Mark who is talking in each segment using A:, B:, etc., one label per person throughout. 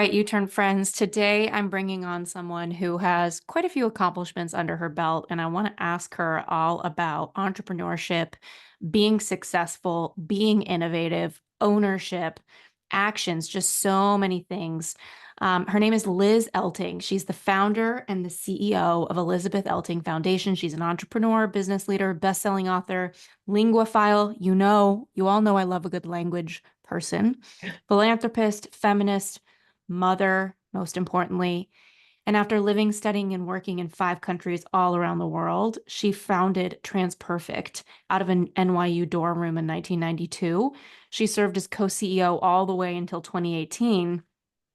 A: right, U-turn friends. Today I'm bringing on someone who has quite a few accomplishments under her belt, and I want to ask her all about entrepreneurship, being successful, being innovative, ownership, actions, just so many things. Her name is Liz Elting. She's the founder and the CEO of Elizabeth Elting Foundation. She's an entrepreneur, business leader, best-selling author, linguophile. You all know I love a good language person, philanthropist, feminist, mother, most importantly. And after living, studying, and working in 5 countries all around the world, she founded TransPerfect out of an NYU dorm room in 1992. She served as co-CEO all the way until 2018.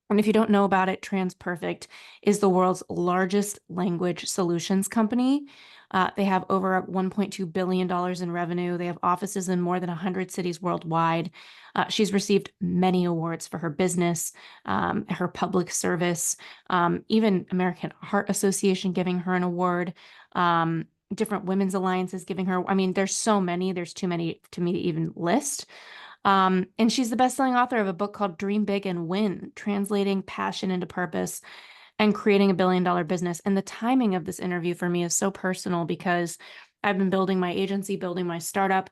A: And if you don't know about it, TransPerfect is the world's largest language solutions company. They have over $1.2 billion in revenue. They have offices in more than 100 cities worldwide. She's received many awards for her business, her public service, even American Heart Association giving her an award, different women's alliances giving her. I mean, there's so many. There's too many to me to even list. And she's the best-selling author of a book called Dream Big and Win, translating passion into purpose and creating a billion-dollar business. And the timing of this interview for me is so personal because I've been building my agency, building my startup.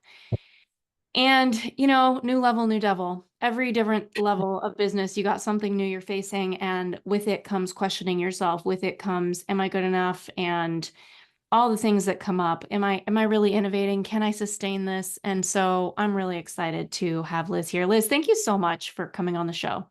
A: And, new level, new devil. Every different level of business, you got something new you're facing. And with it comes questioning yourself. With it comes, am I good enough? And all the things that come up. Am I really innovating? Can I sustain this? And so I'm really excited to have Liz here. Liz, thank you so much for coming on the show.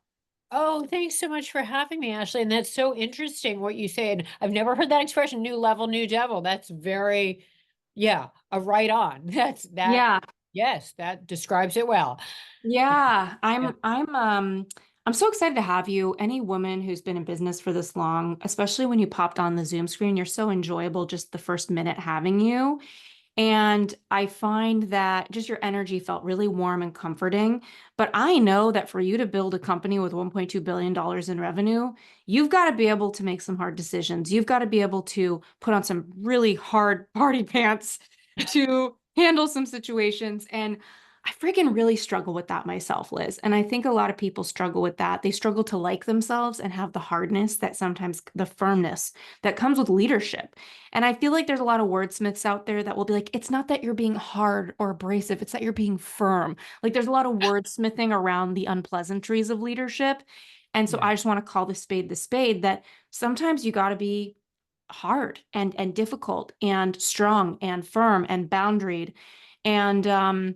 B: Oh, thanks so much for having me, Ashley. And that's so interesting what you said. I've never heard that expression, new level, new devil. That's very, yeah, a right on.
A: Yeah.
B: Yes, that describes it well.
A: Yeah.
B: Yeah.
A: I'm so excited to have you. Any woman who's been in business for this long, especially when you popped on the Zoom screen, you're so enjoyable just the first minute having you. And I find that just your energy felt really warm and comforting. But I know that for you to build a company with $1.2 billion in revenue, you've got to be able to make some hard decisions. You've got to be able to put on some really hard party pants to handle some situations. And I freaking really struggle with that myself, Liz. And I think a lot of people struggle with that. They struggle to like themselves and have the hardness that sometimes the firmness that comes with leadership. And I feel like there's a lot of wordsmiths out there that will be like, it's not that you're being hard or abrasive, it's that you're being firm. Like there's a lot of wordsmithing around the unpleasantries of leadership. And so
B: Yeah.
A: I just want to call the spade that sometimes you got to be hard and difficult and strong and firm and boundaried. And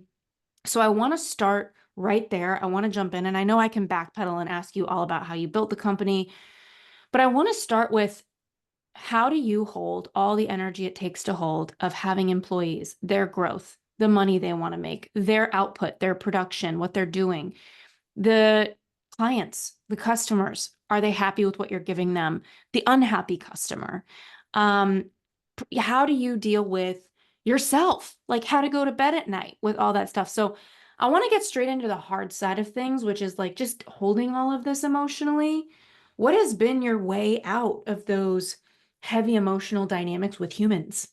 A: so I want to start right there. I want to jump in and I know I can backpedal and ask you all about how you built the company, but I want to start with how do you hold all the energy it takes to hold of having employees, their growth, the money they want to make, their output, their production, what they're doing, the clients, the customers, are they happy with what you're giving them? The unhappy customer. Um, how do you deal with yourself? Like how to go to bed at night with all that stuff. So I want to get straight into the hard side of things, which is like just holding all of this emotionally. What has been your way out of those heavy emotional dynamics with humans?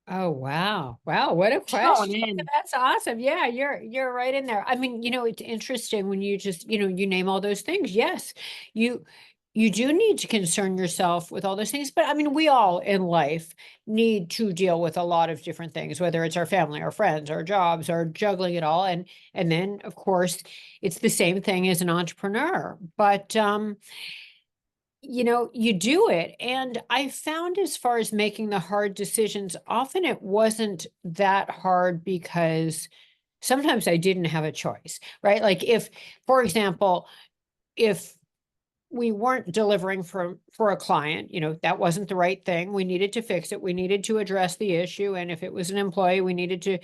B: Oh, wow. Wow, what a
A: Going
B: question.
A: in.
B: That's awesome. Yeah, you're right in there. I mean, it's interesting when you just, you name all those things. Yes, you you do need to concern yourself with all those things, but I mean, we all in life need to deal with a lot of different things, whether it's our family, our friends, our jobs, or juggling it all. And then of course, it's the same thing as an entrepreneur. But you do it. And I found as far as making the hard decisions, often it wasn't that hard because sometimes I didn't have a choice, right? Like if, for example, if we weren't delivering for a client, that wasn't the right thing. We needed to fix it. We needed to address the issue. And if it was an employee, we needed to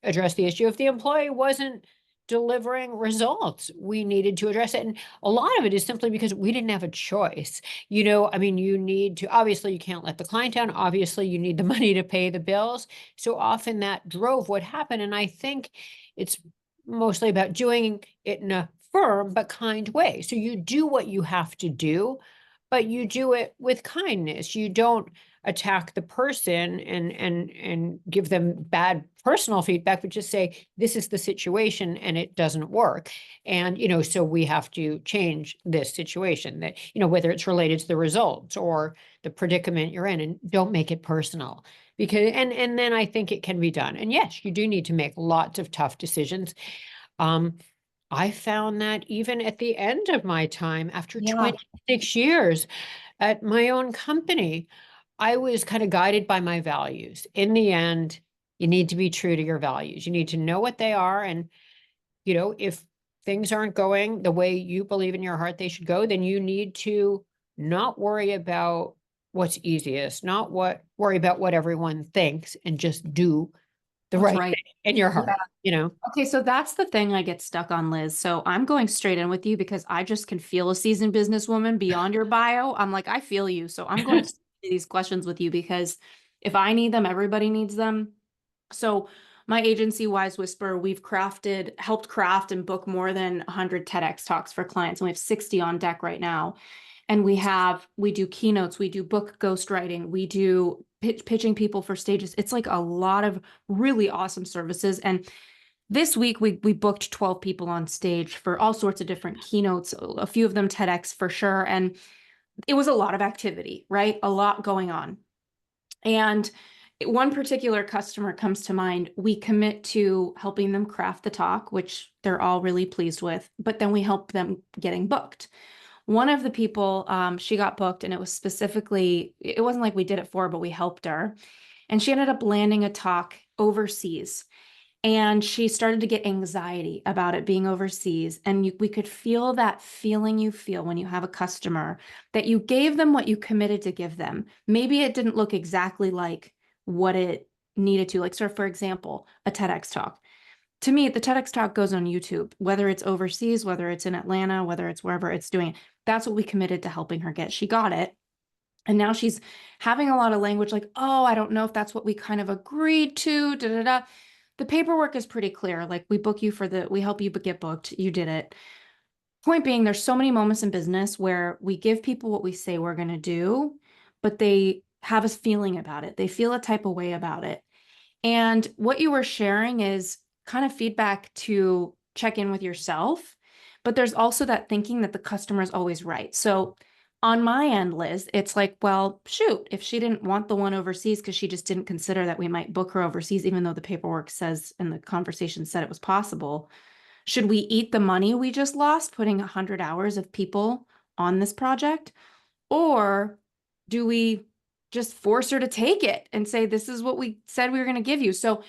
B: address the issue. If the employee wasn't delivering results, we needed to address it. And a lot of it is simply because we didn't have a choice. I mean, you need to, obviously, you can't let the client down. Obviously, you need the money to pay the bills. So often that drove what happened. And I think it's mostly about doing it in a firm but kind way. So you do what you have to do, but you do it with kindness. You don't attack the person and give them bad personal feedback, but just say, this is the situation and it doesn't work. And, so we have to change this situation that, whether it's related to the results or the predicament you're in, and don't make it personal. Because, and then I think it can be done. And yes, you do need to make lots of tough decisions. I found that even at the end of my time, after
A: Yeah.
B: 26 years at my own company, I was kind of guided by my values. In the end, you need to be true to your values. You need to know what they are. And, if things aren't going the way you believe in your heart they should go, then you need to not worry about what's easiest, not worry about what everyone thinks, and just do the
A: What's
B: right
A: right?
B: thing in your heart,
A: Okay, so that's the thing I get stuck on, Liz. So I'm going straight in with you because I just can feel a seasoned businesswoman beyond your bio. I'm like, I feel you. So I'm going to these questions with you because if I need them, everybody needs them. So my agency, Wise Whisper, we've helped craft and book more than 100 TEDx talks for clients, and we have 60 on deck right now. And we do keynotes, we do book ghostwriting, we do pitching people for stages. It's like a lot of really awesome services. And this week we booked 12 people on stage for all sorts of different keynotes, a few of them TEDx for sure. And it was a lot of activity, right? A lot going on. And one particular customer comes to mind. We commit to helping them craft the talk, which they're all really pleased with, but then we help them getting booked. One of the people, she got booked, and it was specifically, it wasn't like we did it for her, but we helped her. And she ended up landing a talk overseas. And she started to get anxiety about it being overseas. And we could feel that feeling you feel when you have a customer that you gave them what you committed to give them. Maybe it didn't look exactly like what it needed to. Like, so for example, a TEDx talk. To me, the TEDx talk goes on YouTube, whether it's overseas, whether it's in Atlanta, whether it's wherever it's doing it. That's what we committed to helping her get. She got it. And now she's having a lot of language like, oh, I don't know if that's what we kind of agreed to, da da da. The paperwork is pretty clear. Like, we help you get booked. You did it. Point being, there's so many moments in business where we give people what we say we're going to do, but they have a feeling about it. They feel a type of way about it. And what you were sharing is kind of feedback to check in with yourself, but there's also that thinking that the customer is always right. So on my end, Liz, it's like, well, shoot, if she didn't want the one overseas because she just didn't consider that we might book her overseas, even though the paperwork says and the conversation said it was possible, should we eat the money we just lost putting 100 hours of people on this project? Or do we just force her to take it and say, this is what we said we were going to give you? So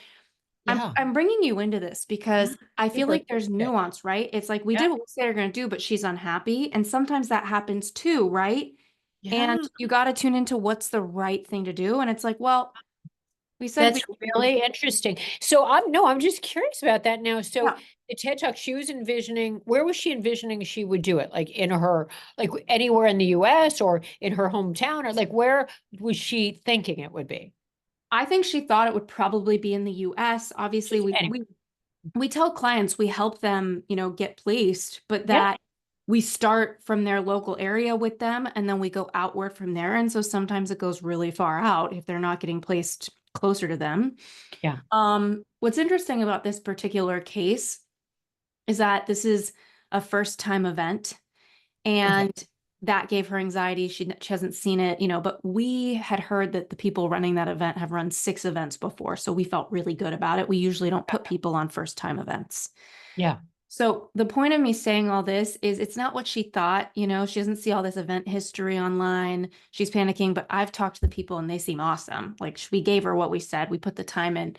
B: Yeah.
A: I'm bringing you into this because I feel
B: Super
A: like there's
B: interesting.
A: nuance, right? It's like we
B: Yeah.
A: did what we said we are going to do, but she's unhappy. And sometimes that happens too, right? And
B: Yeah.
A: you got to tune into what's the right thing to do. And it's like, well, we said
B: That's
A: we,
B: really interesting. So I'm just curious about that now. So
A: yeah.
B: the TED Talk, she was envisioning, where was she envisioning she would do it? Like in her, like anywhere in the US or in her hometown, or like where was she thinking it would be?
A: I think she thought it would probably be in the US. Obviously,
B: Just anywhere.
A: we tell clients we help them, get placed, but
B: Yeah.
A: that we start from their local area with them and then we go outward from there. And so sometimes it goes really far out if they're not getting placed closer to them.
B: Yeah.
A: What's interesting about this particular case is that this is a first time event,
B: Okay.
A: and that gave her anxiety. She hasn't seen it, but we had heard that the people running that event have run 6 events before. So we felt really good about it. We usually don't put people on first time events.
B: Yeah.
A: So the point of me saying all this is it's not what she thought, she doesn't see all this event history online. She's panicking, but I've talked to the people and they seem awesome. Like, we gave her what we said, we put the time in.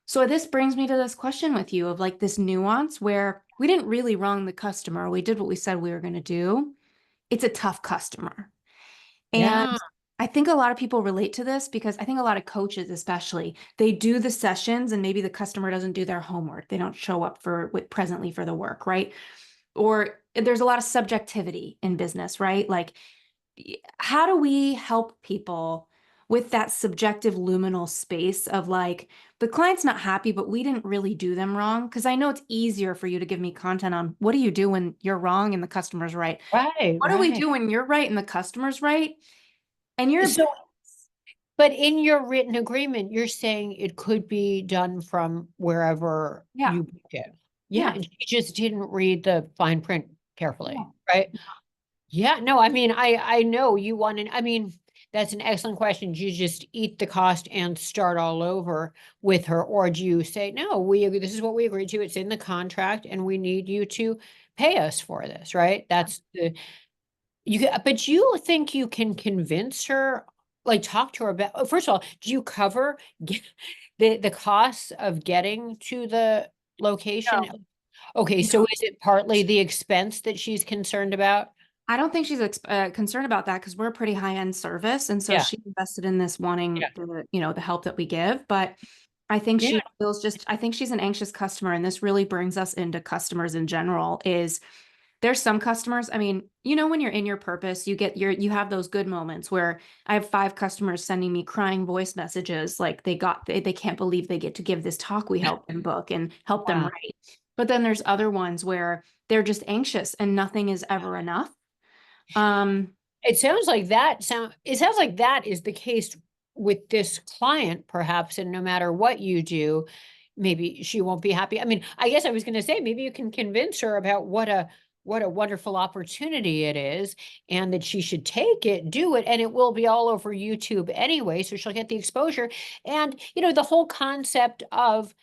A: So this brings me to this question with you of like this nuance where we didn't really wrong the customer. We did what we said we were going to do. It's a tough customer. And
B: Yeah.
A: I think a lot of people relate to this because I think a lot of coaches, especially, they do the sessions and maybe the customer doesn't do their homework. They don't show up presently for the work, right? Or there's a lot of subjectivity in business, right? Like, how do we help people with that subjective liminal space of like, the client's not happy, but we didn't really do them wrong? Because I know it's easier for you to give me content on what do you do when you're wrong and the customer's right?
B: Right.
A: What do we
B: Right.
A: do when you're right and the customer's right? And you're
B: So But in your written agreement, you're saying it could be done from wherever
A: Yeah.
B: you book it. Yeah,
A: Yeah.
B: and you just didn't read the fine print
A: Yeah.
B: carefully, right? Yeah, no, I mean, I know you want to, I mean, that's an excellent question. Do you just eat the cost and start all over with her? Or do you say, no, this is what we agreed to. It's in the contract and we need you to pay us for this, right? That's the, but you think you can convince her, like talk to her about, first of all, do you cover the costs of getting to the location?
A: No,
B: Okay, so
A: no.
B: is it partly the expense that she's concerned about?
A: I don't think she's concerned about that because we're a pretty high-end service, and so
B: Yeah,
A: she invested in this wanting
B: yeah,
A: the help that we give. But I think
B: yeah.
A: she feels just I think she's an anxious customer, and this really brings us into customers in general. Is there's some customers, I mean, when you're in your purpose, you have those good moments where I have 5 customers sending me crying voice messages like they can't believe they get to give this talk we help them book and help them
B: Wow.
A: write. But then there's other ones where they're just anxious and nothing is ever enough. Um,
B: It sounds like that is the case with this client, perhaps, and no matter what you do, maybe she won't be happy. I mean, I guess I was gonna say, maybe you can convince her about what a wonderful opportunity it is, and that she should take it, do it, and it will be all over YouTube anyway, so she'll get the exposure. And, the whole concept of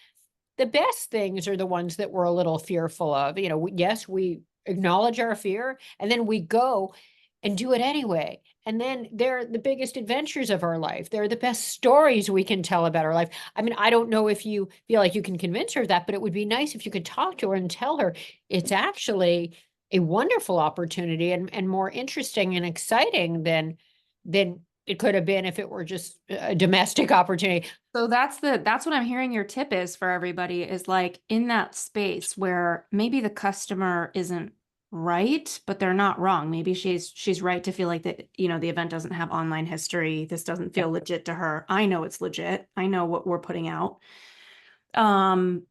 B: the best things are the ones that we're a little fearful of. Yes, we acknowledge our fear and then we go and do it anyway. And then they're the biggest adventures of our life. They're the best stories we can tell about our life. I mean, I don't know if you feel like you can convince her of that, but it would be nice if you could talk to her and tell her it's actually a wonderful opportunity and more interesting and exciting than it could have been if it were just a domestic opportunity.
A: so that's what I'm hearing your tip is for everybody is like in that space where maybe the customer isn't right, but they're not wrong. Maybe she's right to feel like that, the event doesn't have online history. This doesn't
B: Yeah.
A: feel legit to her. I know it's legit. I know what we're putting out. Um,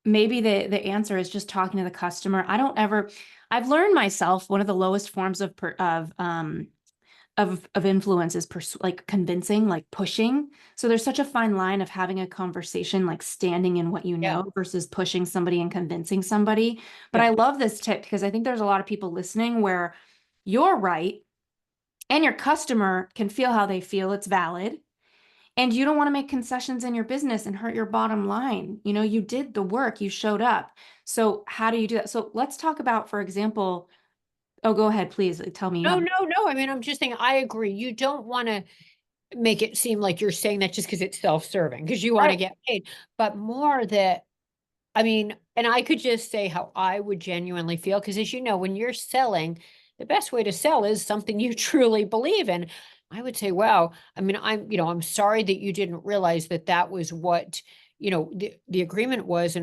A: maybe the answer is just talking to the customer. I've learned myself one of the lowest forms of influence is like convincing, like pushing. So there's such a fine line of having a conversation, like standing in what you
B: Yeah.
A: know versus pushing somebody and convincing somebody. But
B: Yeah.
A: I love this tip because I think there's a lot of people listening where you're right and your customer can feel how they feel. It's valid. And you don't want to make concessions in your business and hurt your bottom line. You did the work, you showed up. So how do you do that? So let's talk about, for example, oh, go ahead, please tell me you
B: No,
A: have.
B: no, no. I mean, I'm just saying, I agree. You don't want to make it seem like you're saying that just because it's self-serving, because you want to
A: Right.
B: get paid, but more that, I mean, and I could just say how I would genuinely feel, because as you know, when you're selling, the best way to sell is something you truly believe in. I would say, wow, I mean, I'm sorry that you didn't realize that that was what, the agreement was.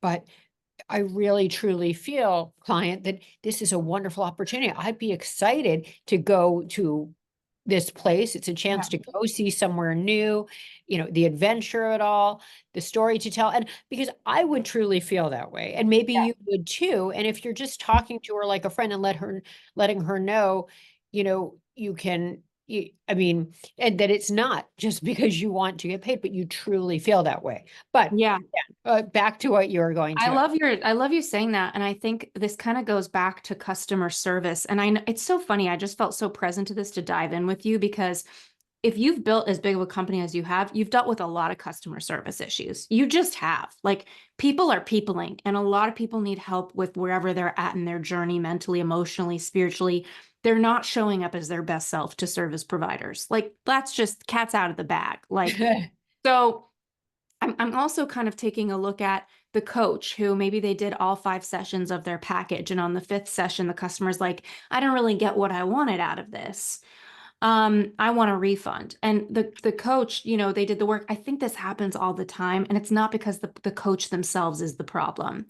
B: But I really truly feel, client, that this is a wonderful opportunity. I'd be excited to go to this place. It's a
A: Yeah.
B: chance to go see somewhere new, the adventure of it all, the story to tell. And because I would truly feel that way. And maybe
A: Yeah.
B: you would too. And if you're just talking to her like a friend and letting her know, you can, I mean, and that it's not just because you want to get paid, but you truly feel that way. But
A: Yeah.
B: back to what you were going to.
A: I love you saying that. And I think this kind of goes back to customer service. And it's so funny. I just felt so present to this to dive in with you because if you've built as big of a company as you have, you've dealt with a lot of customer service issues. You just have. Like people are peopling, and a lot of people need help with wherever they're at in their journey, mentally, emotionally, spiritually. They're not showing up as their best self to service providers. Like that's just cat's out of the bag. Like, so I'm also kind of taking a look at the coach who maybe they did all 5 sessions of their package. And on the 5th session, the customer's like, I don't really get what I wanted out of this. I want a refund. And the coach, they did the work. I think this happens all the time. And it's not because the coach themselves is the problem.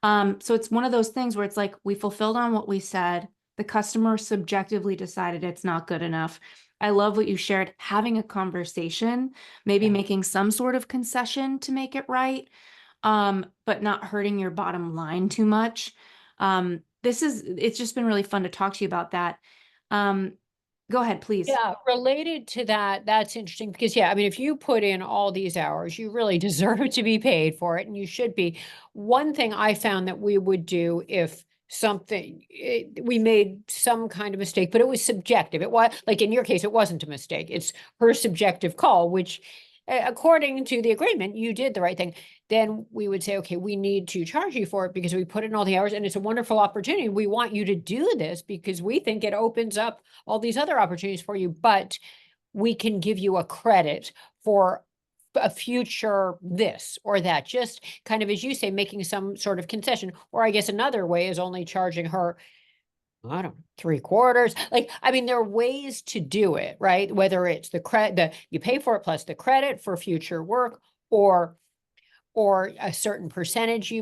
A: So it's one of those things where it's like we fulfilled on what we said. The customer subjectively decided it's not good enough. I love what you shared, having a conversation, maybe
B: Yeah.
A: making some sort of concession to make it right, but not hurting your bottom line too much. It's just been really fun to talk to you about that. Um, Go ahead, please.
B: Yeah, related to that, that's interesting because, yeah, I mean, if you put in all these hours, you really deserve to be paid for it, and you should be. One thing I found that we would do if we made some kind of mistake, but it was subjective. It was like in your case, it wasn't a mistake. It's her subjective call, which according to the agreement, you did the right thing. Then we would say, okay, we need to charge you for it because we put in all the hours and it's a wonderful opportunity. We want you to do this because we think it opens up all these other opportunities for you, but we can give you a credit for a future this or that, just kind of, as you say, making some sort of concession. Or I guess another way is only charging her, I don't know, 3/4. Like, I mean, there are ways to do it, right? Whether it's the credit, you pay for it plus the credit for future work, or a certain percentage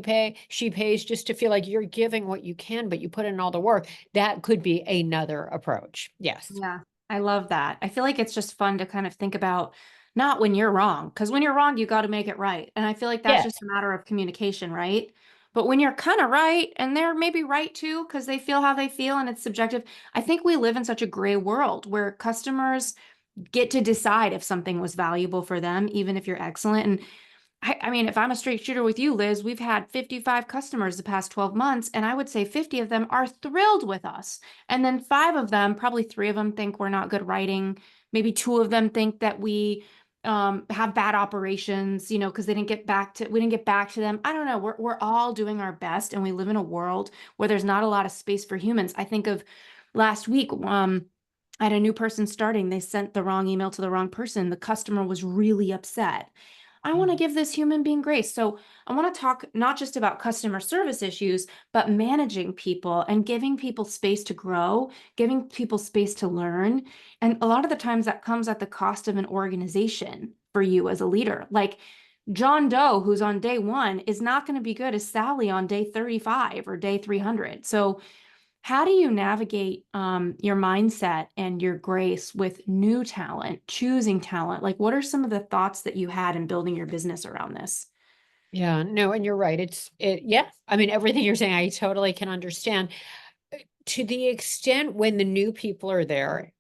B: she pays just to feel like you're giving what you can, but you put in all the work. That could be another approach. Yes.
A: Yeah, I love that. I feel like it's just fun to kind of think about not when you're wrong, because when you're wrong, you got to make it right. And I feel like that's
B: Yes.
A: just a matter of communication, right? But when you're kind of right, and they're maybe right too, because they feel how they feel and it's subjective, I think we live in such a gray world where customers get to decide if something was valuable for them, even if you're excellent. And I mean, if I'm a straight shooter with you, Liz, we've had 55 customers the past 12 months, and I would say 50 of them are thrilled with us. And then five of them, probably three of them think we're not good writing. Maybe two of them think that we have bad operations, you know, because we didn't get back to them. I don't know. We're all doing our best, and we live in a world where there's not a lot of space for humans. I think of last week, I had a new person starting. They sent the wrong email to the wrong person. The customer was really upset. I want to give this human being grace. So I want to talk not just about customer service issues, but managing people and giving people space to grow, giving people space to learn. And a lot of the times that comes at the cost of an organization for you as a leader. Like John Doe, who's on day one, is not going to be good as Sally on day 35 or day 300. So how do you navigate your mindset and your grace with new talent, choosing talent? Like, what are some of the thoughts that you had in building your business around this?
B: Yeah, no, and you're right. Yeah. I mean, everything you're saying, I totally can understand. To the extent when the new people are there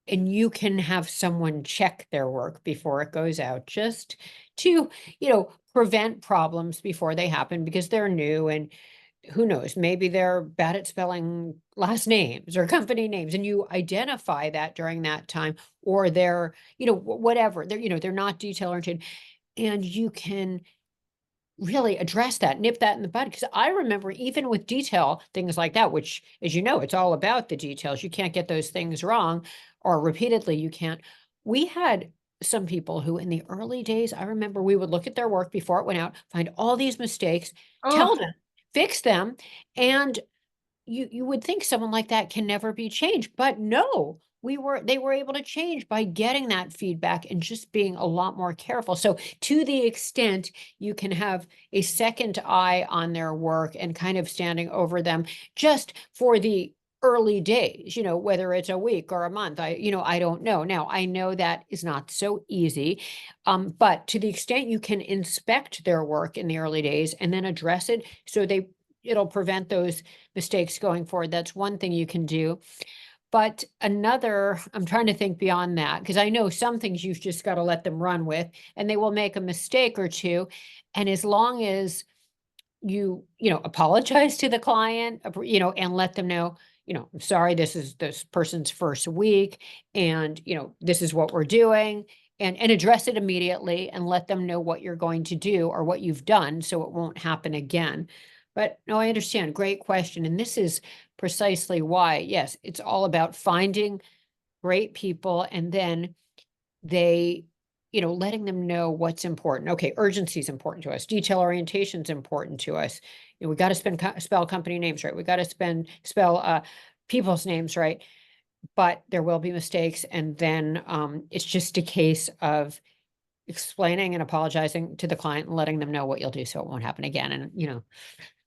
B: and you can have someone check their work before it goes out, just to, prevent problems before they happen because they're new, and who knows, maybe they're bad at spelling last names or company names, and you identify that during that time, or they're, whatever, they're not detail oriented, and you can really address that, nip that in the bud. Because I remember even with detail, things like that, which, as you know, it's all about the details. You can't get those things wrong, or repeatedly you can't. We had some people who in the early days, I remember we would look at their work before it went out, find all these mistakes, tell
A: Oh,
B: them, fix them, and you would think someone like that can never be changed, but no, they were able to change by getting that feedback and just being a lot more careful. So to the extent you can have a second eye on their work and kind of standing over them just for the early days, whether it's a week or a month, I don't know. Now I know that is not so easy, but to the extent you can inspect their work in the early days and then address it so it'll prevent those mistakes going forward. That's one thing you can do. But another, I'm trying to think beyond that, because I know some things you've just got to let them run with, and they will make a mistake or two. And as long as apologize to the client, and let them know, I'm sorry, this is this person's first week, and, this is what we're doing, and address it immediately and let them know what you're going to do or what you've done so it won't happen again. But no, I understand. Great question. And this is precisely why, yes, it's all about finding great people, and then they, letting them know what's important. Okay, urgency is important to us. Detail orientation is important to us. We got to spell company names right. We got to spell people's names right. But there will be mistakes, and then it's just a case of explaining and apologizing to the client and letting them know what you'll do so it won't happen again. And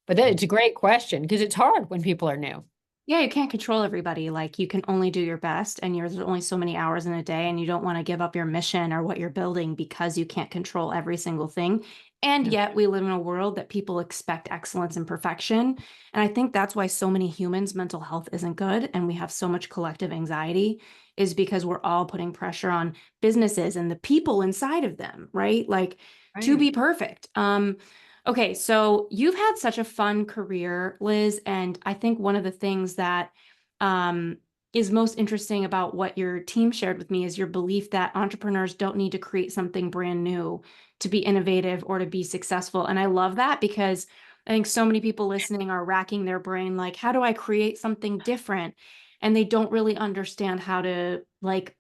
B: but it's a great question because it's hard when people are new.
A: Yeah, you can't control everybody. Like you can only do your best, and there's only so many hours in a day, and you don't want to give up your mission or what you're building because you can't control every single thing. And
B: Yeah.
A: yet we live in a world that people expect excellence and perfection. And I think that's why so many humans' mental health isn't good, and we have so much collective anxiety, is because we're all putting pressure on businesses and the people inside of them, right? Like to
B: Right.
A: be perfect. Okay, so you've had such a fun career, Liz, and I think one of the things that um, is most interesting about what your team shared with me is your belief that entrepreneurs don't need to create something brand new to be innovative or to be successful. And I love that because I think so many people listening are racking their brain, like, how do I create something different? And they don't really understand how to like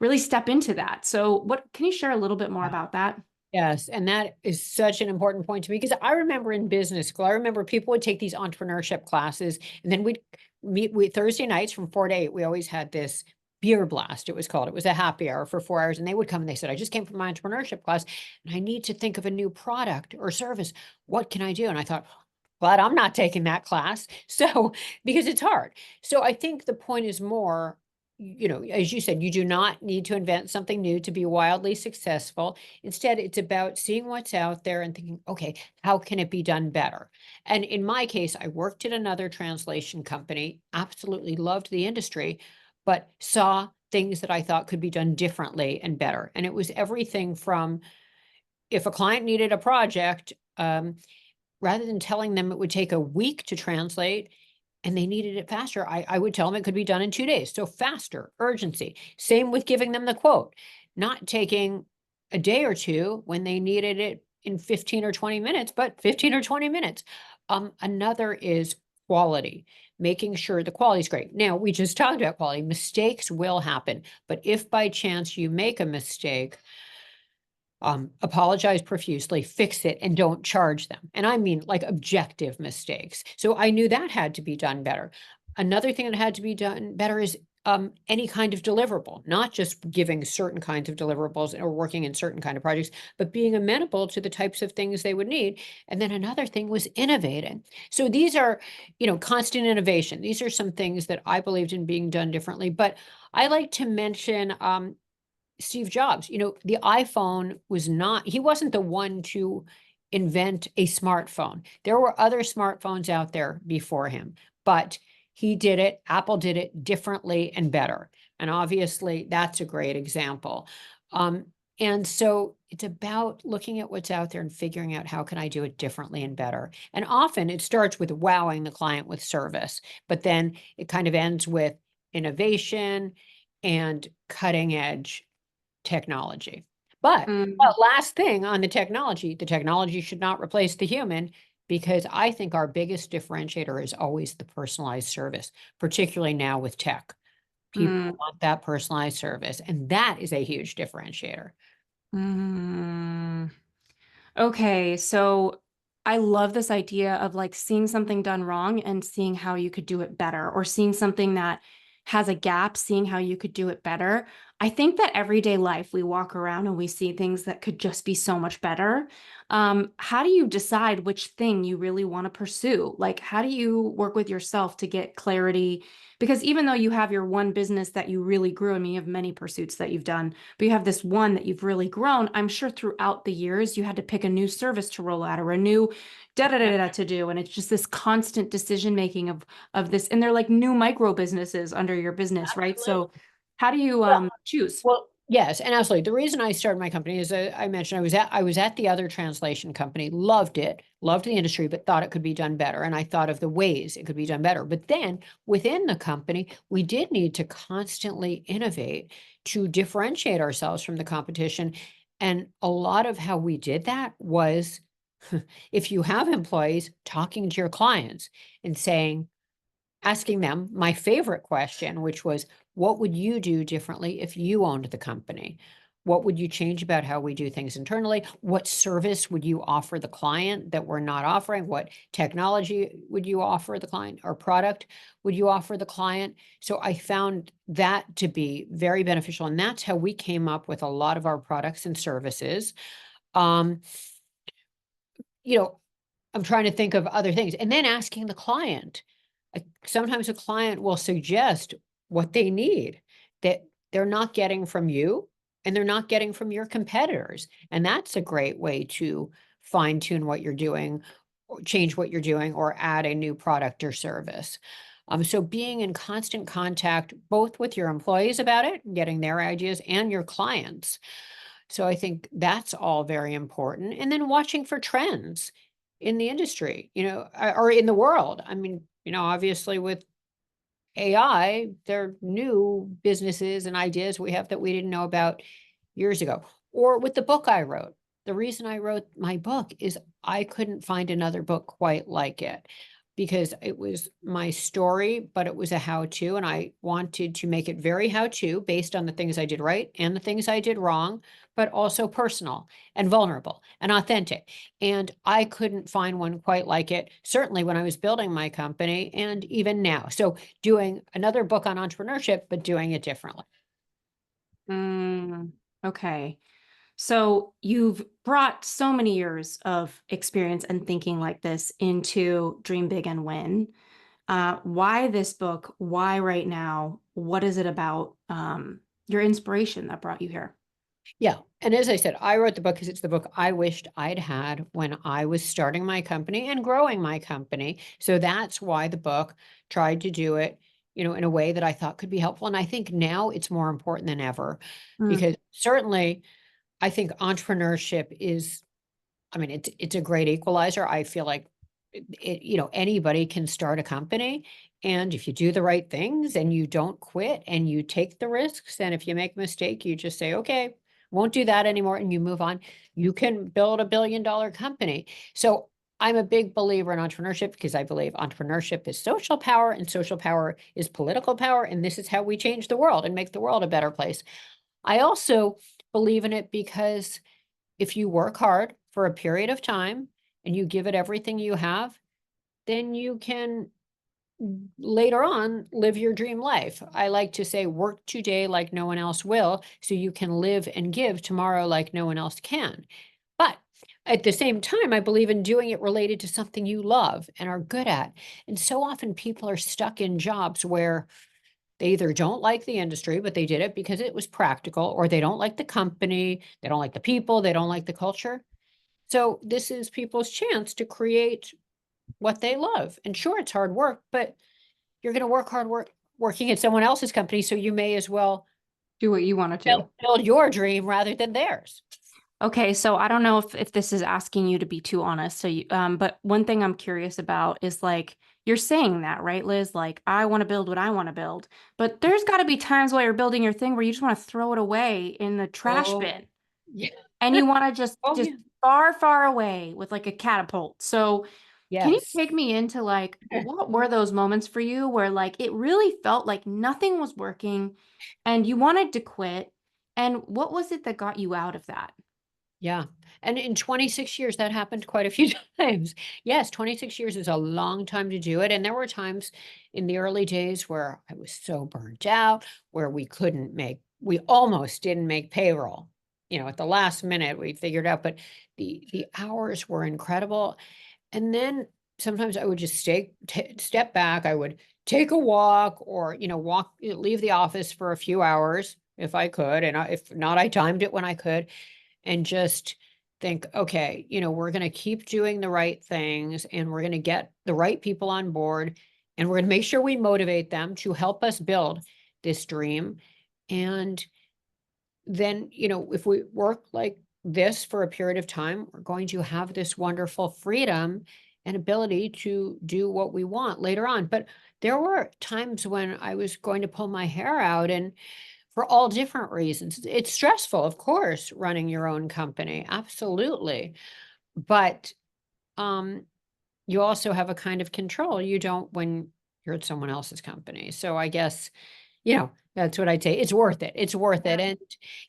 A: really step into that. So what can you share a little bit more about that?
B: Yes, and that is such an important point to me because I remember in business school, I remember people would take these entrepreneurship classes, and then we'd meet Thursday nights from 4 to 8. We always had this beer blast, it was called. It was a happy hour for 4 hours, and they would come and they said, I just came from my entrepreneurship class and I need to think of a new product or service. What can I do? And I thought, glad I'm not taking that class. So, because it's hard. So I think the point is more, as you said, you do not need to invent something new to be wildly successful. Instead, it's about seeing what's out there and thinking, okay, how can it be done better? And in my case, I worked at another translation company, absolutely loved the industry, but saw things that I thought could be done differently and better. And it was everything from if a client needed a project, rather than telling them it would take a week to translate and they needed it faster, I would tell them it could be done in 2 days. So faster, urgency. Same with giving them the quote, not taking a day or two when they needed it in 15 or 20 minutes, but 15 or 20 minutes. Another is quality, making sure the quality is great. Now, we just talked about quality. Mistakes will happen, but if by chance you make a mistake, apologize profusely, fix it, and don't charge them. And I mean like objective mistakes. So I knew that had to be done better. Another thing that had to be done better is any kind of deliverable, not just giving certain kinds of deliverables or working in certain kind of projects, but being amenable to the types of things they would need. And then another thing was innovating. So these are, constant innovation. These are some things that I believed in being done differently. But I like to mention Steve Jobs, the iPhone was not, he wasn't the one to invent a smartphone. There were other smartphones out there before him, but he did it, Apple did it differently and better. And obviously, that's a great example. Um, and so it's about looking at what's out there and figuring out how can I do it differently and better. And often it starts with wowing the client with service, but then it kind of ends with innovation and cutting edge technology. But
A: Mm,
B: last thing on the technology should not replace the human because I think our biggest differentiator is always the personalized service, particularly now with tech. People
A: mm.
B: want that personalized service, and that is a huge differentiator.
A: Mm. Okay, so I love this idea of like seeing something done wrong and seeing how you could do it better, or seeing something that has a gap, seeing how you could do it better. I think that everyday life we walk around and we see things that could just be so much better. How do you decide which thing you really want to pursue? Like, how do you work with yourself to get clarity? Because even though you have your one business that you really grew, I mean, you have many pursuits that you've done, but you have this one that you've really grown. I'm sure throughout the years you had to pick a new service to roll out or a new da da da da to do, and it's just this constant decision making of this, and they're like new micro businesses under your business, right? So how do you choose?
B: Well, yes, and absolutely. The reason I started my company is I mentioned I was at the other translation company, loved it, loved the industry, but thought it could be done better. And I thought of the ways it could be done better. But then within the company, we did need to constantly innovate to differentiate ourselves from the competition. And a lot of how we did that was if you have employees talking to your clients and saying, asking them my favorite question, which was, what would you do differently if you owned the company? What would you change about how we do things internally? What service would you offer the client that we're not offering? What technology would you offer the client or product would you offer the client? So I found that to be very beneficial. And that's how we came up with a lot of our products and services. Um, you know, I'm trying to think of other things and then asking the client, Sometimes a client will suggest what they need that they're not getting from you and they're not getting from your competitors. And that's a great way to fine tune what you're doing, or change what you're doing, or add a new product or service. So being in constant contact both with your employees about it, getting their ideas, and your clients. So I think that's all very important. And then watching for trends in the industry, or in the world. I mean, obviously with AI, there are new businesses and ideas we have that we didn't know about years ago. Or with the book I wrote. The reason I wrote my book is I couldn't find another book quite like it because it was my story, but it was a how to. And I wanted to make it very how to based on the things I did right and the things I did wrong, but also personal and vulnerable and authentic. And I couldn't find one quite like it, certainly when I was building my company and even now. So doing another book on entrepreneurship, but doing it differently.
A: Mm, okay. So you've brought so many years of experience and thinking like this into Dream Big and Win. Why this book? Why right now? What is it about your inspiration that brought you here?
B: Yeah. And as I said, I wrote the book because it's the book I wished I'd had when I was starting my company and growing my company. So that's why the book tried to do it, in a way that I thought could be helpful. And I think now it's more important than ever
A: Mm,
B: because certainly I think entrepreneurship is, I mean, it's a great equalizer. I feel like anybody can start a company. And if you do the right things and you don't quit and you take the risks, and if you make a mistake, you just say, okay, won't do that anymore, and you move on, you can build a $1 billion company. So I'm a big believer in entrepreneurship because I believe entrepreneurship is social power and social power is political power. And this is how we change the world and make the world a better place. I also believe in it because if you work hard for a period of time and you give it everything you have, then you can later on live your dream life. I like to say work today like no one else will, so you can live and give tomorrow like no one else can. But at the same time, I believe in doing it related to something you love and are good at. And so often people are stuck in jobs where they either don't like the industry, but they did it because it was practical, or they don't like the company, they don't like the people, they don't like the culture. So this is people's chance to create what they love. And sure, it's hard work, but you're going to work hard working at someone else's company. So you may as well
A: do what you want to do.
B: build your dream rather than theirs.
A: Okay, so I don't know if this is asking you to be too honest. So but one thing I'm curious about is like you're saying that, right, Liz? Like I want to build what I want to build, but there's got to be times while you're building your thing where you just want to throw it away in the trash
B: Oh,
A: bin,
B: yeah.
A: and you want to just
B: Oh,
A: just
B: yeah.
A: far, far away with like a catapult. So can you
B: Yes.
A: take me into like what were those moments for you where like it really felt like nothing was working, and you wanted to quit, and what was it that got you out of that?
B: Yeah. And in 26 years, that happened quite a few times. Yes, 26 years is a long time to do it. And there were times in the early days where I was so burnt out, where we almost didn't make payroll. At the last minute, we figured out, but the hours were incredible. And then sometimes I would just step back. I would take a walk or, leave the office for a few hours if I could. And if not, I timed it when I could and just think, okay, we're going to keep doing the right things and we're going to get the right people on board and we're going to make sure we motivate them to help us build this dream. And then, if we work like this for a period of time, we're going to have this wonderful freedom and ability to do what we want later on. But there were times when I was going to pull my hair out and for all different reasons. It's stressful, of course, running your own company, absolutely. But um, you also have a kind of control you don't when you're at someone else's company. So I guess, that's what I'd say. It's worth it. It's worth it.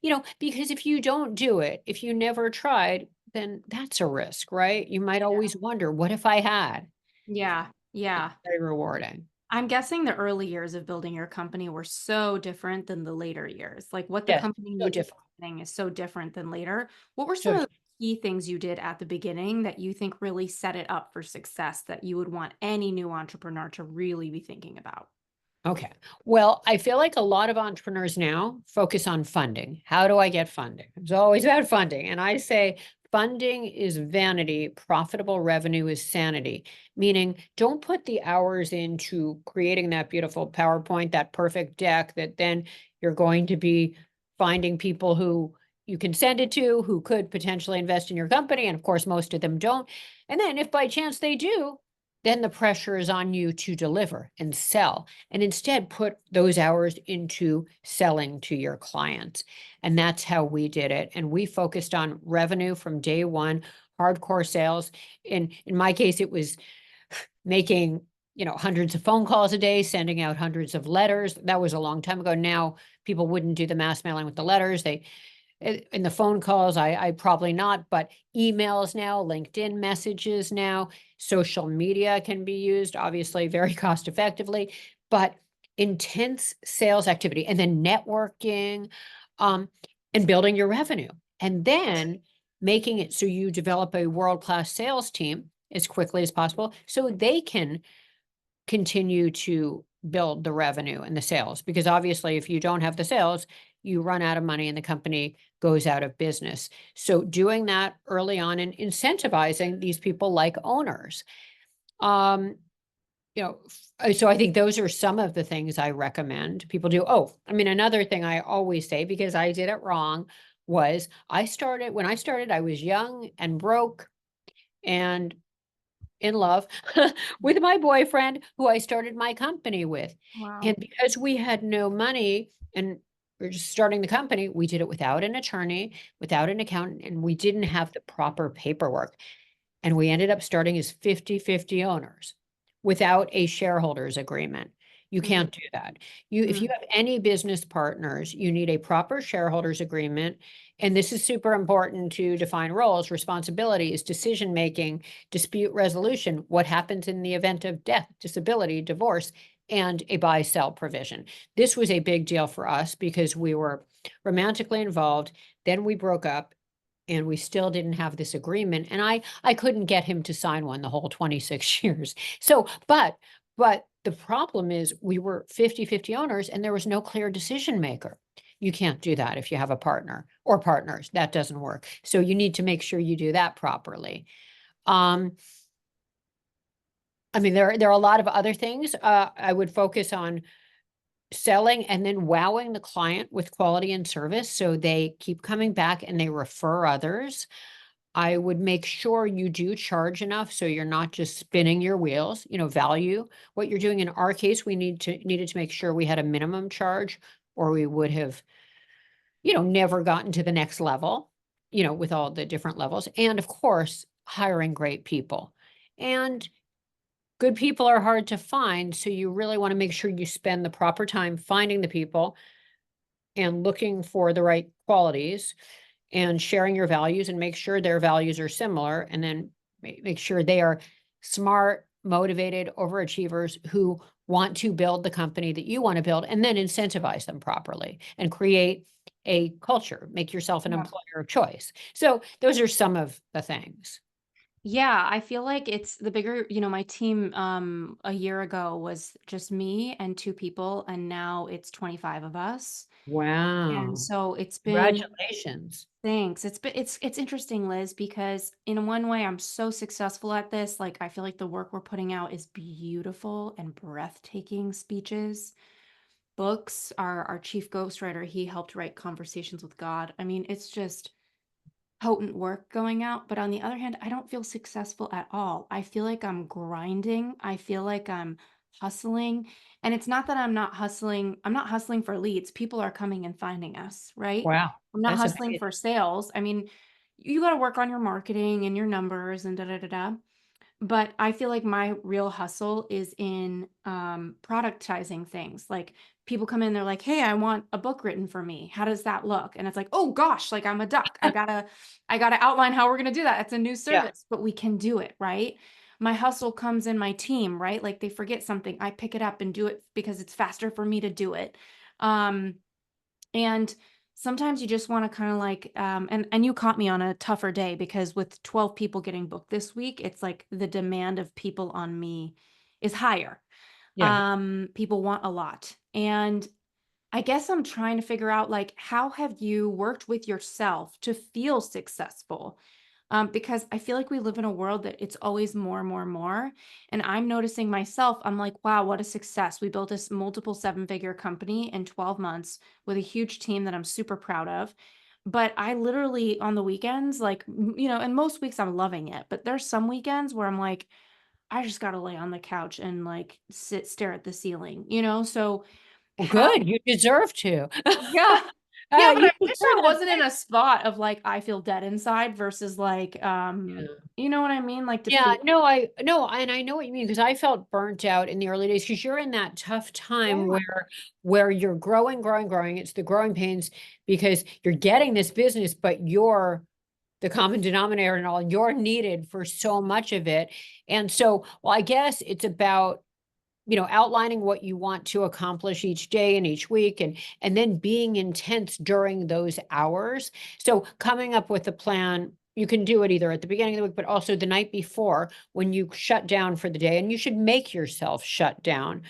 A: Yeah.
B: And, because if you don't do it, if you never tried, then that's a risk, right? You might always wonder, what if I had?
A: Yeah,
B: It's
A: yeah.
B: very rewarding.
A: I'm guessing the early years of building your company were so different than the later years. Like what the
B: Yes,
A: company
B: so
A: needs at the
B: different.
A: beginning is so different than later. What were some
B: So
A: of the
B: different.
A: key things you did at the beginning that you think really set it up for success that you would want any new entrepreneur to really be thinking about?
B: Okay. Well, I feel like a lot of entrepreneurs now focus on funding. How do I get funding? It's always about funding. And I say funding is vanity, profitable revenue is sanity, meaning don't put the hours into creating that beautiful PowerPoint, that perfect deck that then you're going to be finding people who you can send it to who could potentially invest in your company. And of course, most of them don't. And then if by chance they do, then the pressure is on you to deliver and sell, and instead put those hours into selling to your clients. And that's how we did it. And we focused on revenue from day one, hardcore sales. In my case, it was making, hundreds of phone calls a day, sending out hundreds of letters. That was a long time ago. Now people wouldn't do the mass mailing with the letters. In the phone calls, I probably not, but emails now, LinkedIn messages now, social media can be used, obviously very cost effectively, but intense sales activity and then networking, um, and building your revenue. And then making it so you develop a world-class sales team as quickly as possible so they can continue to build the revenue and the sales. Because obviously, if you don't have the sales, you run out of money and the company goes out of business. So doing that early on and incentivizing these people like owners. Um, so I think those are some of the things I recommend people do. Oh, I mean, another thing I always say, because I did it wrong, was when I started, I was young and broke and in love with my boyfriend who I started my company with. And
A: Wow.
B: because we had no money and we're just starting the company, we did it without an attorney, without an accountant, and we didn't have the proper paperwork. And we ended up starting as 50-50 owners without a shareholders agreement. You
A: Mm,
B: can't do that. If you
A: mm,
B: have any business partners, you need a proper shareholders agreement. And this is super important to define roles, responsibilities, decision making, dispute resolution, what happens in the event of death, disability, divorce, and a buy sell provision. This was a big deal for us because we were romantically involved. Then we broke up and we still didn't have this agreement, and I couldn't get him to sign one the whole 26 years. So, but the problem is we were 50-50 owners and there was no clear decision maker. You can't do that if you have a partner or partners. That doesn't work. So you need to make sure you do that properly. Um, I mean, there are a lot of other things. I would focus on selling and then wowing the client with quality and service so they keep coming back and they refer others. I would make sure you do charge enough so you're not just spinning your wheels, value what you're doing. In our case, we needed to make sure we had a minimum charge or we would have, never gotten to the next level, with all the different levels. And of course, hiring great people. And good people are hard to find, so you really want to make sure you spend the proper time finding the people and looking for the right qualities and sharing your values and make sure their values are similar and then make sure they are smart, motivated overachievers who want to build the company that you want to build and then incentivize them properly and create a culture, make yourself an
A: yeah.
B: employer of choice. So those are some of the things.
A: Yeah, I feel like it's the bigger, my team a year ago was just me and two people, and now it's 25 of us. And
B: Wow.
A: so it's been
B: Congratulations.
A: thanks. It's interesting, Liz, because in one way I'm so successful at this. Like I feel like the work we're putting out is beautiful and breathtaking speeches. Books, our chief ghostwriter, he helped write Conversations with God. I mean, it's just potent work going out, but on the other hand, I don't feel successful at all. I feel like I'm grinding. I feel like I'm hustling. And it's not that I'm not hustling for leads. People are coming and finding us, right?
B: Wow.
A: I'm not
B: That's
A: hustling
B: amazing.
A: for sales. I mean, you got to work on your marketing and your numbers and da da da da. But I feel like my real hustle is in productizing things. Like people come in, they're like, "Hey, I want a book written for me. How does that look?" And it's like, "Oh gosh, like I'm a duck. I gotta outline how we're gonna do that. It's a new
B: Yeah.
A: service, but we can do it, right?" My hustle comes in my team, right? Like they forget something, I pick it up and do it because it's faster for me to do it. Um, and sometimes you just want to kind of like, and you caught me on a tougher day because with 12 people getting booked this week, it's like the demand of people on me is higher.
B: Yeah.
A: People want a lot. And I guess I'm trying to figure out like how have you worked with yourself to feel successful? Because I feel like we live in a world that it's always more, more, more. And I'm noticing myself, I'm like, wow, what a success. We built this multiple seven-figure company in 12 months with a huge team that I'm super proud of. But I literally on the weekends, like, and most weeks I'm loving it. But there's some weekends where I'm like, I just got to lay on the couch and like stare at the ceiling, So
B: Well,
A: how
B: good. You deserve to.
A: yeah. Yeah, but
B: You
A: I wish
B: deserve
A: I
B: that
A: wasn't in
B: break.
A: a spot of, like, I feel dead inside versus, like, you know what I mean? Like,
B: Yeah,
A: depleted.
B: no, and I know what you mean because I felt burnt out in the early days because you're in that tough time
A: Yeah,
B: where you're growing, growing, growing. It's the growing pains because you're getting this business, but you're the common denominator and all. You're needed for so much of it. And so, well, I guess it's about, outlining what you want to accomplish each day and each week and then being intense during those hours. So coming up with a plan, you can do it either at the beginning of the week, but also the night before when you shut down for the day, and you should make yourself shut down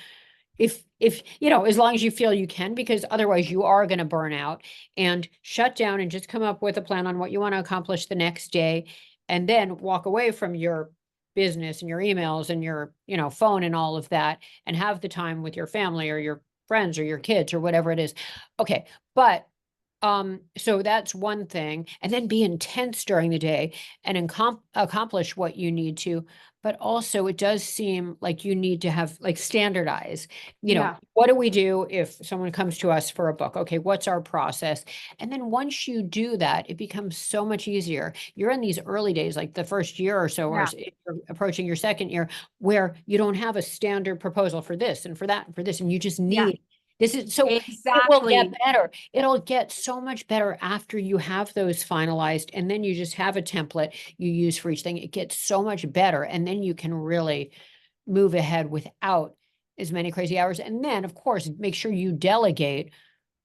B: if as long as you feel you can, because otherwise you are going to burn out. And shut down and just come up with a plan on what you want to accomplish the next day, and then walk away from your business and your emails and your phone and all of that, and have the time with your family or your friends or your kids or whatever it is. Okay, but so that's one thing, and then be intense during the day and accomplish what you need to. But also, it does seem like you need to have like standardize.
A: yeah,
B: What do we do if someone comes to us for a book? Okay, what's our process? And then once you do that, it becomes so much easier. You're in these early days, like the first year or so, or
A: yeah,
B: if you're approaching your second year, where you don't have a standard proposal for this and for that and for this, and you just
A: yeah,
B: need this is so it will get
A: exactly.
B: better. It'll get so much better after you have those finalized, and then you just have a template you use for each thing. It gets so much better, and then you can really move ahead without as many crazy hours. And then, of course, make sure you delegate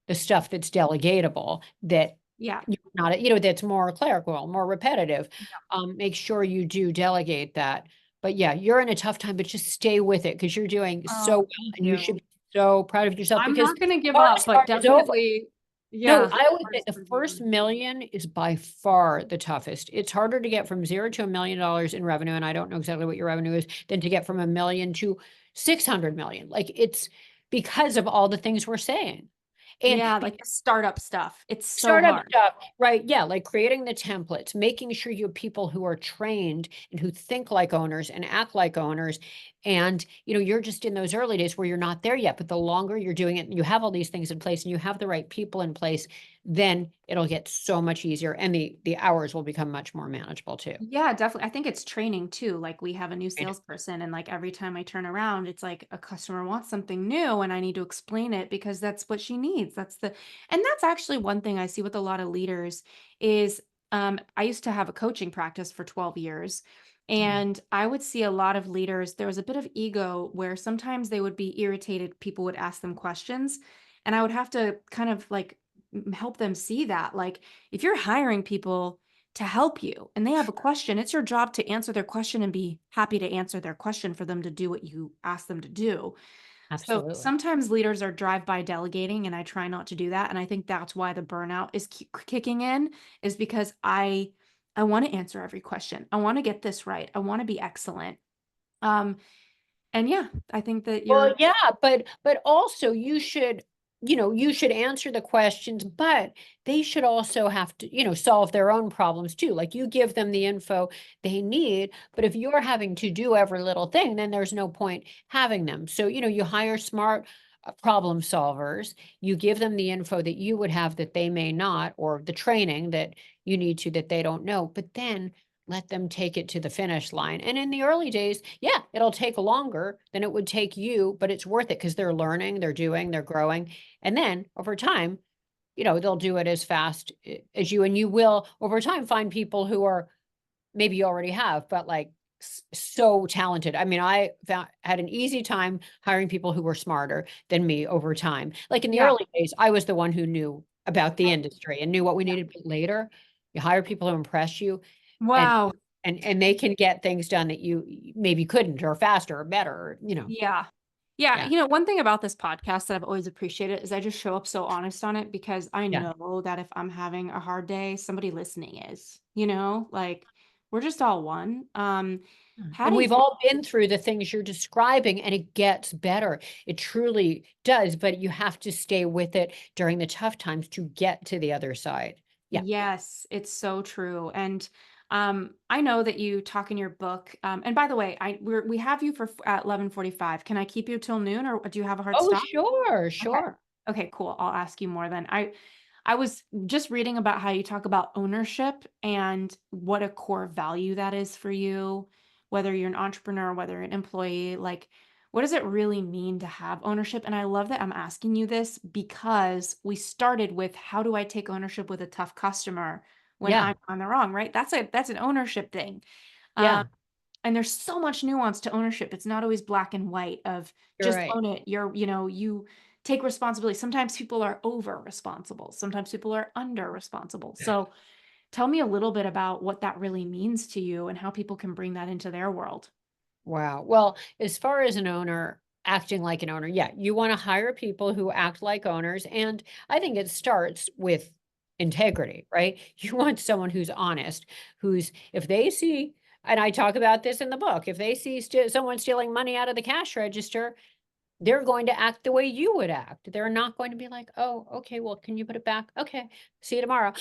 B: the stuff that's delegatable, that
A: Yeah,
B: you're not, that's more clerical, more repetitive.
A: yeah.
B: Make sure you do delegate that. But yeah, you're in a tough time, but just stay with it because you're doing so
A: Oh,
B: well,
A: thank
B: and you should
A: you.
B: be so proud of yourself
A: I'm
B: because
A: not gonna
B: the
A: give up,
B: hardest
A: but
B: part is over.
A: definitely
B: No,
A: yeah,
B: I always say
A: hardest
B: the
A: part is
B: first
A: over.
B: million is by far the toughest. It's harder to get from 0 to $1 million in revenue, and I don't know exactly what your revenue is, than to get from 1 million to 600 million. Like, it's because of all the things we're saying. And
A: Yeah, like the startup stuff. It's so
B: startup
A: hard.
B: stuff, right? Yeah, like creating the templates, making sure you have people who are trained and who think like owners and act like owners. And, you're just in those early days where you're not there yet. But the longer you're doing it and you have all these things in place and you have the right people in place, then it'll get so much easier, and the hours will become much more manageable too.
A: Yeah, definitely. I think it's training too. Like we have a new salesperson, and like every time I turn around, it's like a customer wants something new, and I need to explain it because that's what she needs. And that's actually one thing I see with a lot of leaders is I used to have a coaching practice for 12 years,
B: Yeah,
A: and I would see a lot of leaders, there was a bit of ego where sometimes they would be irritated, people would ask them questions, and I would have to kind of like help them see that. Like if you're hiring people to help you and they have a question, it's your job to answer their question and be happy to answer their question for them to do what you ask them to do. So
B: absolutely.
A: sometimes leaders are drive-by delegating, and I try not to do that. And I think that's why the burnout is kicking in, is because I want to answer every question. I want to get this right. I want to be excellent. Um, and yeah, I think that
B: Well,
A: you're
B: yeah, but also you should answer the questions, but they should also have to, solve their own problems too. Like, you give them the info they need, but if you're having to do every little thing, then there's no point having them. So, you hire smart problem solvers, you give them the info that you would have that they may not, or the training that you need to that they don't know, but then let them take it to the finish line. And in the early days, yeah, it'll take longer than it would take you, but it's worth it because they're learning, they're doing, they're growing. And then over time, they'll do it as fast as you, and you will over time find people who are, maybe you already have, but like so talented. I mean, had an easy time hiring people who were smarter than me over time. Like in the
A: yeah,
B: early days, I was the one who knew about the industry and knew what we needed. But later, you hire people who impress you, and
A: Wow.
B: and they can get things done that you maybe couldn't, or faster or better,
A: Yeah. Yeah,
B: Yeah,
A: one thing about this podcast that I've always appreciated is I just show up so honest on it because I
B: yeah.
A: know that if I'm having a hard day, somebody listening is, like we're just all one. How
B: And
A: do
B: we've
A: you
B: all been through the things you're describing, and it gets better. It truly does, but you have to stay with it during the tough times to get to the other side. Yeah.
A: Yes, it's so true. And I know that you talk in your book. And by the way, we have you for at 11:45. Can I keep you till noon, or do you have a hard
B: Oh,
A: stop?
B: sure,
A: Okay.
B: sure.
A: Okay, cool. I'll ask you more then. I was just reading about how you talk about ownership and what a core value that is for you, whether you're an entrepreneur, whether you're an employee, like what does it really mean to have ownership? And I love that I'm asking you this because we started with how do I take ownership with a tough customer when
B: Yeah,
A: I'm on the wrong, right? That's an ownership thing.
B: yeah,
A: Um, and there's so much nuance to ownership. It's not always black and white of
B: you're
A: just
B: right.
A: own it. You take responsibility. Sometimes people are over responsible. Sometimes people are under responsible. So tell me a little bit about what that really means to you and how people can bring that into their world.
B: Wow. Well, as far as an owner, acting like an owner, yeah, you want to hire people who act like owners. And I think it starts with integrity, right? You want someone who's honest, who's, if they see, and I talk about this in the book, if they see someone stealing money out of the cash register, they're going to act the way you would act. They're not going to be like, "Oh, okay, well, can you put it back? Okay, see you tomorrow."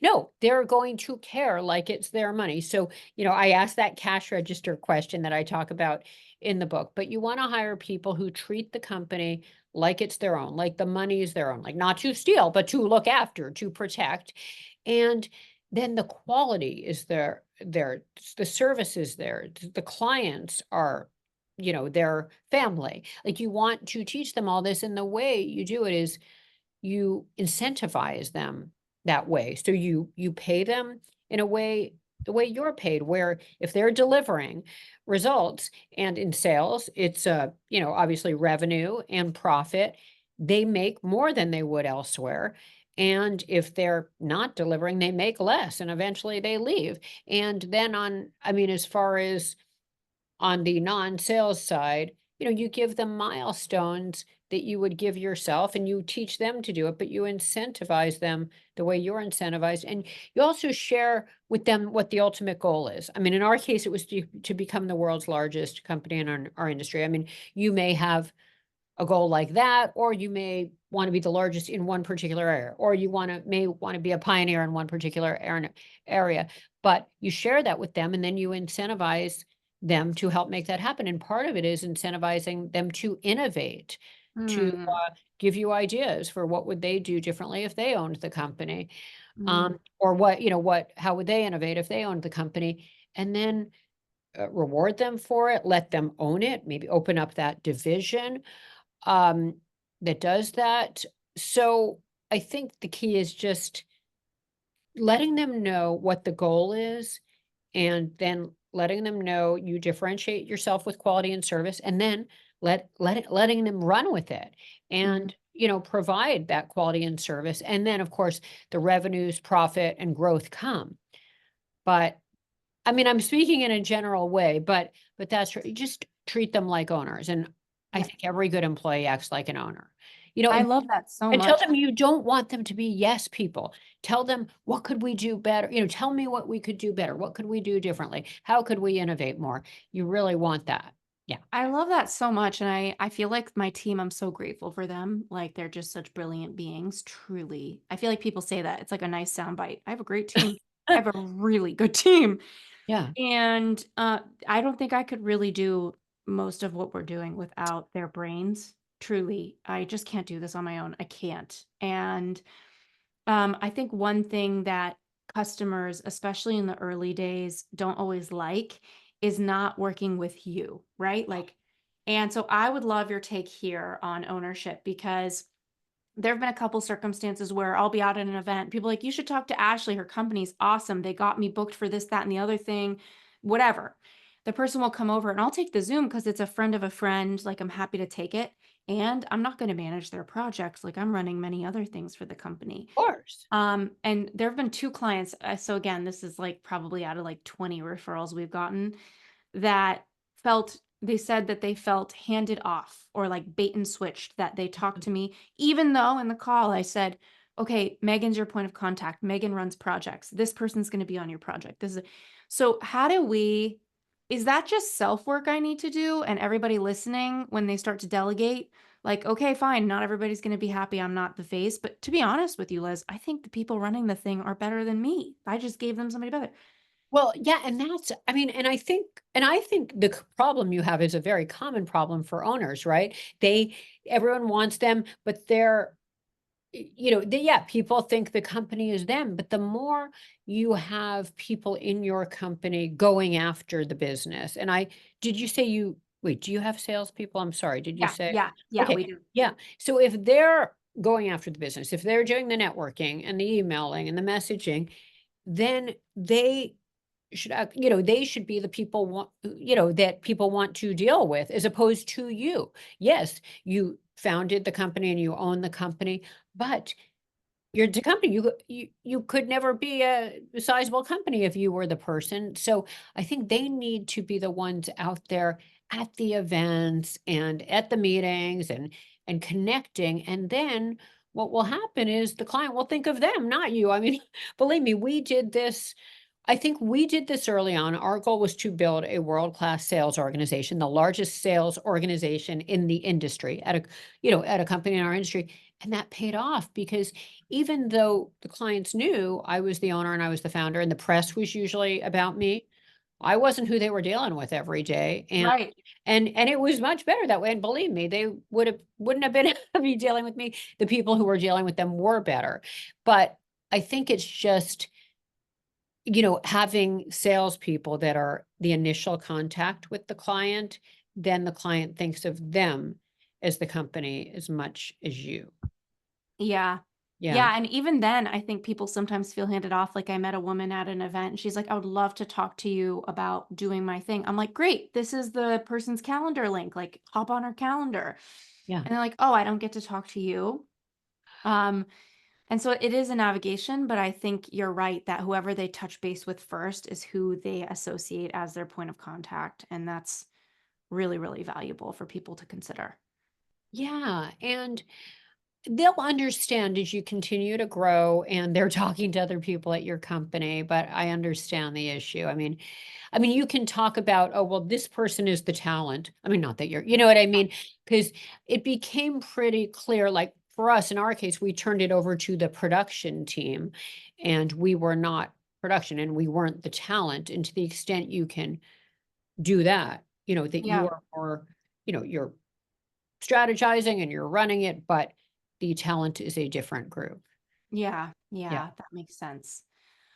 B: No, they're going to care like it's their money. So, I asked that cash register question that I talk about in the book, but you want to hire people who treat the company like it's their own, like the money is their own, like not to steal, but to look after, to protect. And then the quality is there, the service is there, the clients are their family. Like, you want to teach them all this, and the way you do it is you incentivize them that way. So you pay them in a way, the way you're paid, where if they're delivering results and in sales, it's obviously revenue and profit. They make more than they would elsewhere. And if they're not delivering, they make less, and eventually they leave. And then as far as on the non-sales side, you give them milestones that you would give yourself, and you teach them to do it, but you incentivize them the way you're incentivized. And you also share with them what the ultimate goal is. In our case, it was to become the world's largest company in our industry. You may have a goal like that, or you may want to be the largest in one particular area, or you may want to be a pioneer in one particular area. But you share that with them, and then you incentivize them to help make that happen. And part of it is incentivizing them to innovate, to
A: Mm,
B: give you ideas for what would they do differently if they owned the company,
A: mm,
B: or how would they innovate if they owned the company, and then reward them for it, let them own it, maybe open up that division um, that does that. So I think the key is just letting them know what the goal is, and then letting them know you differentiate yourself with quality and service, and then letting them run with it,
A: mm.
B: and provide that quality and service. And then, of course, the revenues, profit, and growth come. But I'm speaking in a general way, but that's you just treat them like owners, and I
A: Yeah.
B: think every good employee acts like an owner.
A: I love that so
B: And tell
A: much.
B: them you don't want them to be yes people. Tell them, what could we do better? Tell me what we could do better. What could we do differently? How could we innovate more? You really want that. Yeah.
A: I love that so much, and I feel like my team, I'm so grateful for them. Like, they're just such brilliant beings, truly. I feel like people say that. It's like a nice soundbite. I have a great team. I have a really good team.
B: Yeah.
A: And, I don't think I could really do most of what we're doing without their brains, truly. I just can't do this on my own. I can't. And I think one thing that customers, especially in the early days, don't always like is not working with you, right? Like, and so I would love your take here on ownership because there have been a couple circumstances where I'll be out at an event. People are like, you should talk to Ashley. Her company's awesome. They got me booked for this, that, and the other thing, whatever. The person will come over and I'll take the Zoom because it's a friend of a friend. Like, I'm happy to take it. and I'm not going to manage their projects like I'm running many other things for the company.
B: Of course.
A: And there have been two clients. So again, this is like probably out of like 20 referrals we've gotten that they said that they felt handed off or like bait and switched, that they talked to me, even though in the call I said, okay, Megan's your point of contact. Megan runs projects. This person's going to be on your project. So how do is that just self work I need to do? And everybody listening, when they start to delegate, like, okay, fine, not everybody's going to be happy I'm not the face. But to be honest with you, Liz, I think the people running the thing are better than me. I just gave them somebody better.
B: Well, yeah, and that's, I mean, and I think the problem you have is a very common problem for owners, right? Everyone wants them, but yeah, people think the company is them, but the more you have people in your company going after the business, did you say wait, do you have salespeople? I'm sorry, did you
A: Yeah,
B: say?
A: yeah, yeah,
B: Okay,
A: we do.
B: yeah. So if they're going after the business, if they're doing the networking and the emailing and the messaging, then they should be the people that people want to deal with as opposed to you. Yes, you founded the company and you own the company, but you're the company. You could never be a sizable company if you were the person. So I think they need to be the ones out there at the events and at the meetings and connecting. And then what will happen is the client will think of them, not you. I mean, believe me, we did this. I think we did this early on. Our goal was to build a world-class sales organization, the largest sales organization in the industry at a company in our industry. And that paid off because even though the clients knew I was the owner and I was the founder and the press was usually about me, I wasn't who they were dealing with every day.
A: Right.
B: And it was much better that way. And believe me, they wouldn't have been happy dealing with me. The people who were dealing with them were better. But I think it's just having salespeople that are the initial contact with the client, then the client thinks of them as the company as much as you.
A: Yeah.
B: Yeah.
A: Yeah, and even then, I think people sometimes feel handed off. Like I met a woman at an event and she's like, I would love to talk to you about doing my thing. I'm like, great, this is the person's calendar link. Like hop on her calendar.
B: Yeah.
A: And they're like, oh, I don't get to talk to you. Um, and so it is a navigation, but I think you're right that whoever they touch base with first is who they associate as their point of contact. And that's really, really valuable for people to consider.
B: Yeah. And they'll understand as you continue to grow and they're talking to other people at your company, but I understand the issue. I mean, you can talk about, oh, well, this person is the talent. I mean, not that you know what I mean? Because it became pretty clear, like for us, in our case, we turned it over to the production team and we were not production and we weren't the talent. And to the extent you can do that, that you
A: Yeah.
B: are more, you're strategizing and you're running it, but the talent is a different group.
A: Yeah.
B: Yeah.
A: Yeah. That makes sense.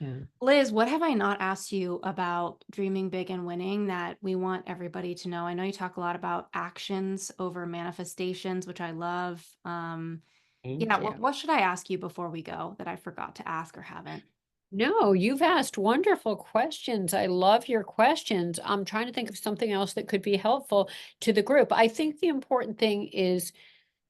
B: Yeah.
A: Liz, what have I not asked you about dreaming big and winning that we want everybody to know? I know you talk a lot about actions over manifestations, which I love.
B: Thank
A: Yeah,
B: you.
A: what should I ask you before we go that I forgot to ask or haven't?
B: No, you've asked wonderful questions. I love your questions. I'm trying to think of something else that could be helpful to the group. I think the important thing is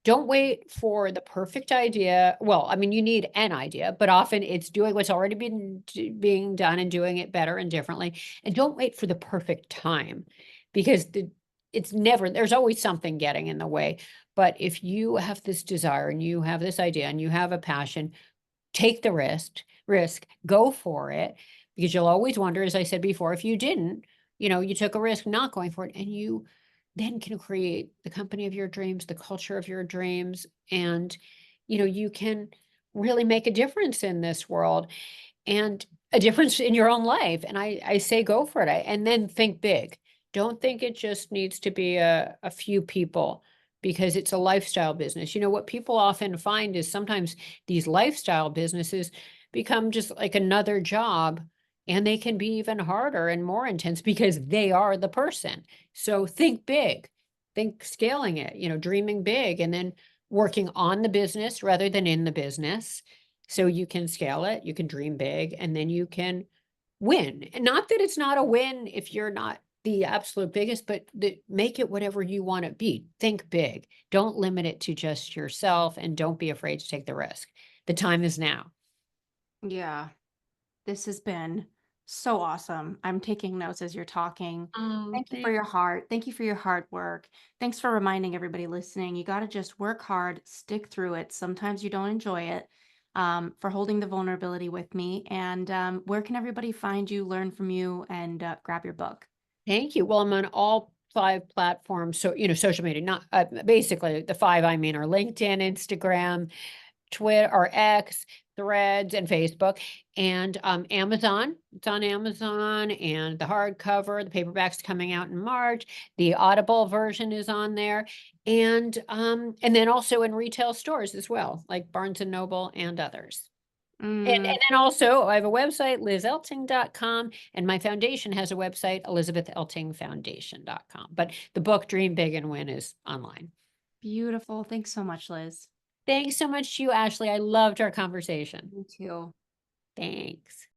B: don't wait for the perfect idea. Well, I mean, you need an idea, but often it's doing what's already being done and doing it better and differently. And don't wait for the perfect time because there's always something getting in the way. But if you have this desire and you have this idea and you have a passion, take the risk, go for it, because you'll always wonder, as I said before, if you didn't, you took a risk not going for it, and you then can create the company of your dreams, the culture of your dreams, and you can really make a difference in this world and a difference in your own life. And I say go for it. And then think big. Don't think it just needs to be a few people because it's a lifestyle business. What people often find is sometimes these lifestyle businesses become just like another job and they can be even harder and more intense because they are the person. So think big, think scaling it, dreaming big and then working on the business rather than in the business so you can scale it, you can dream big, and then you can win. And not that it's not a win if you're not the absolute biggest, but make it whatever you want it be. Think big. Don't limit it to just yourself, and don't be afraid to take the risk. The time is now.
A: Yeah. This has been so awesome. I'm taking notes as you're talking.
B: Oh,
A: Thank you for your heart. Thank you for your hard work. Thanks for reminding everybody listening. You got to just work hard, stick through it. Sometimes you don't enjoy it. For holding the vulnerability with me. And where can everybody find you, learn from you, and grab your book?
B: Thank you. Well, I'm on all 5 platforms. So, social media, not basically the 5 I mean are LinkedIn, Instagram, Twitter or X, Threads, and Facebook, and Amazon. It's on Amazon, and the hardcover, the paperback's coming out in March. The Audible version is on there, and then also in retail stores as well, like Barnes and Noble and others. And
A: Mm,
B: then also I have a website, lizelting.com, and my foundation has a website, elizabetheltingfoundation.com. But the book Dream Big and Win is online.
A: beautiful. Thanks so much, Liz.
B: Thanks so much to you, Ashley. I loved our conversation.
A: Me too.
B: Thanks.